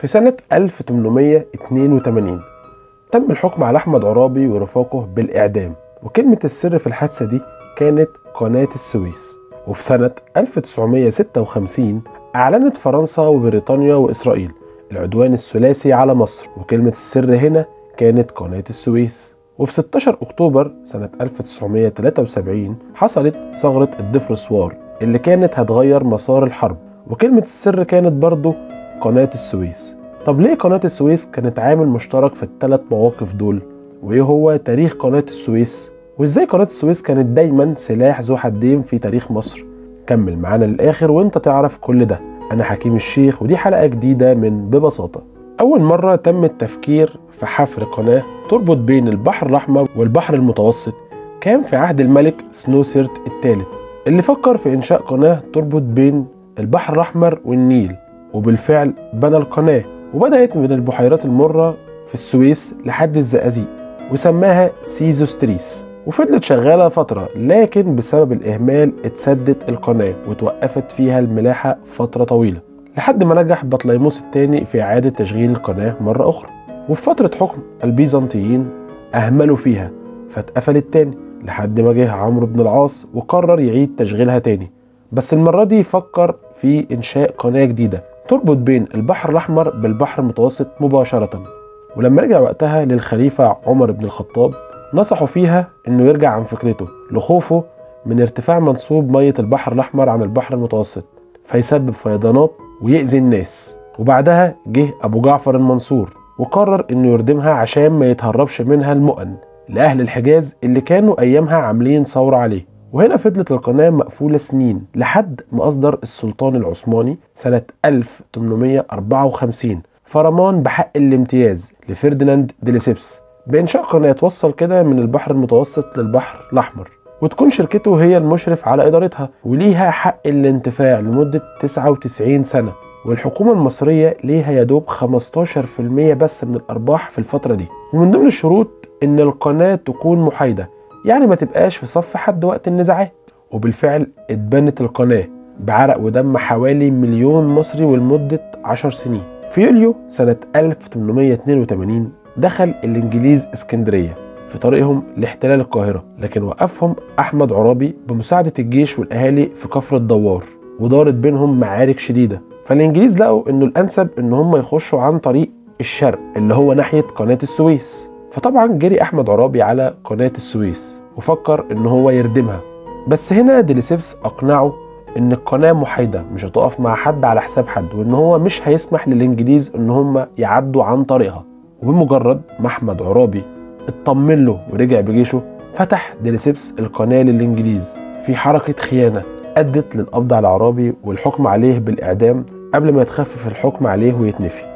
في سنة 1882 تم الحكم على أحمد عرابي ورفاقه بالإعدام، وكلمة السر في الحادثة دي كانت قناة السويس. وفي سنة 1956 أعلنت فرنسا وبريطانيا وإسرائيل العدوان الثلاثي على مصر، وكلمة السر هنا كانت قناة السويس. وفي 16 أكتوبر سنة 1973 حصلت ثغرة الدفرسوار اللي كانت هتغير مسار الحرب، وكلمة السر كانت برضو قناة السويس. طب ليه قناة السويس كانت عامل مشترك في الثلاث مواقف دول؟ وإيه هو تاريخ قناة السويس؟ وإزاي قناة السويس كانت دايما سلاح ذو حدين في تاريخ مصر؟ كمل معانا للآخر وانت تعرف كل ده. أنا حكيم الشيخ ودي حلقة جديدة من ببساطة. أول مرة تم التفكير في حفر قناة تربط بين البحر الأحمر والبحر المتوسط كان في عهد الملك سنوسرت الثالث، اللي فكر في إنشاء قناة تربط بين البحر الأحمر والنيل، وبالفعل بنى القناة وبدأت من البحيرات المرة في السويس لحد الزقازيق وسماها سيزوستريس، وفضلت شغالة فترة، لكن بسبب الإهمال اتسدت القناة وتوقفت فيها الملاحة فترة طويلة لحد ما نجح بطليموس الثاني في إعادة تشغيل القناة مرة أخرى. وفي فترة حكم البيزنطيين أهملوا فيها فاتقفلت تاني لحد ما جه عمرو بن العاص وقرر يعيد تشغيلها تاني، بس المرة دي فكر في إنشاء قناة جديدة تربط بين البحر الأحمر بالبحر المتوسط مباشرة. ولما رجع وقتها للخليفة عمر بن الخطاب نصحوا فيها إنه يرجع عن فكرته لخوفه من ارتفاع منسوب مية البحر الأحمر عن البحر المتوسط فيسبب فيضانات ويأذي الناس. وبعدها جه أبو جعفر المنصور وقرر إنه يردمها عشان ما يتهربش منها المؤن لأهل الحجاز اللي كانوا أيامها عاملين ثورة عليه. وهنا فضلت القناة مقفولة سنين لحد ما أصدر السلطان العثماني سنة 1854 فرمان بحق الامتياز لفرديناند دي ليسيبس بإنشاء قناة توصل كده من البحر المتوسط للبحر الأحمر، وتكون شركته هي المشرف على إدارتها وليها حق الانتفاع لمدة 99 سنة، والحكومة المصرية ليها يدوب 15% بس من الأرباح في الفترة دي. ومن ضمن الشروط إن القناة تكون محايدة، يعني ما تبقاش في صف حد وقت النزاعات. وبالفعل اتبنت القناة بعرق ودم حوالي 1,000,000 مصري ولمدة 10 سنين. في يوليو سنة 1882 دخل الإنجليز اسكندرية في طريقهم لاحتلال القاهرة، لكن وقفهم أحمد عرابي بمساعدة الجيش والأهالي في كفر الدوار، ودارت بينهم معارك شديدة. فالإنجليز لقوا إنه الأنسب إن هم يخشوا عن طريق الشرق اللي هو ناحية قناة السويس. فطبعا جري أحمد عرابي على قناة السويس وفكر إن هو يردمها، بس هنا دي ليسيبس أقنعه إن القناة محايدة مش هتقف مع حد على حساب حد، وإن هو مش هيسمح للإنجليز إن هم يعدوا عن طريقها. وبمجرد ما أحمد عرابي اطمن له ورجع بجيشه فتح دي ليسيبس القناة للإنجليز في حركة خيانة أدت للقبض على عرابي والحكم عليه بالإعدام قبل ما يتخفف الحكم عليه ويتنفي.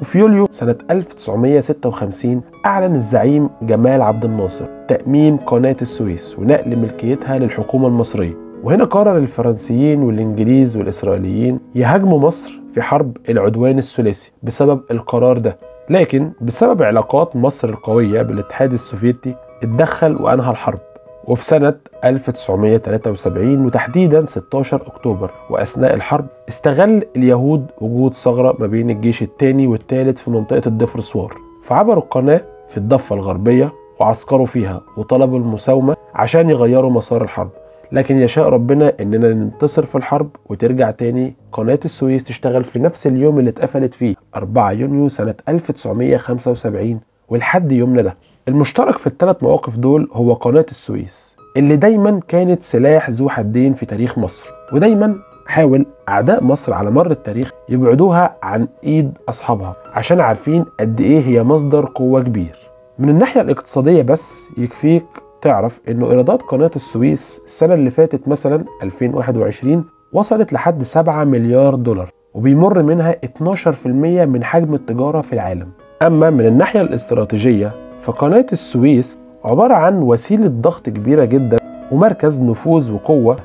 وفي يوليو سنة 1956 أعلن الزعيم جمال عبد الناصر تأميم قناة السويس ونقل ملكيتها للحكومة المصرية. وهنا قرر الفرنسيين والإنجليز والإسرائيليين يهاجموا مصر في حرب العدوان الثلاثي بسبب القرار ده، لكن بسبب علاقات مصر القوية بالاتحاد السوفيتي اتدخل وأنهى الحرب. وفي سنة 1973 وتحديدا 16 أكتوبر وأثناء الحرب استغل اليهود وجود ثغرة ما بين الجيش الثاني والثالث في منطقة الدفرسوار، فعبروا القناة في الضفة الغربية وعسكروا فيها وطلبوا المساومة عشان يغيروا مسار الحرب، لكن يشاء ربنا إننا ننتصر في الحرب وترجع تاني قناة السويس تشتغل في نفس اليوم اللي اتقفلت فيه 4 يونيو سنة 1975 ولحد يومنا ده. المشترك في الثلاث مواقف دول هو قناة السويس اللي دايما كانت سلاح ذو حدين في تاريخ مصر، ودايما حاول أعداء مصر على مر التاريخ يبعدوها عن إيد أصحابها عشان عارفين قد إيه هي مصدر قوة كبير. من الناحية الاقتصادية بس يكفيك تعرف إنه إيرادات قناة السويس السنة اللي فاتت مثلا 2021 وصلت لحد 7 مليار دولار، وبيمر منها 12% من حجم التجارة في العالم. أما من الناحية الاستراتيجية فقناة السويس عبارة عن وسيلة ضغط كبيرة جدا ومركز نفوذ وقوة.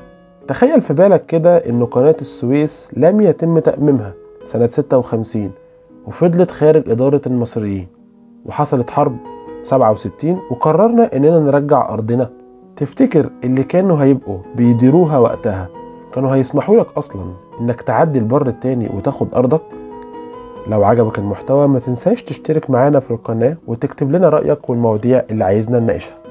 تخيل في بالك كده إن قناة السويس لم يتم تأميمها سنة 56 وفضلت خارج إدارة المصريين، وحصلت حرب 67 وقررنا إننا نرجع أرضنا. تفتكر اللي كانوا هيبقوا بيديروها وقتها كانوا هيسمحوا لك أصلا إنك تعدي البر التاني وتاخد أرضك؟ لو عجبك المحتوى ما تنساش تشترك معانا في القناة وتكتب لنا رأيك والمواضيع اللي عايزنا نناقشها.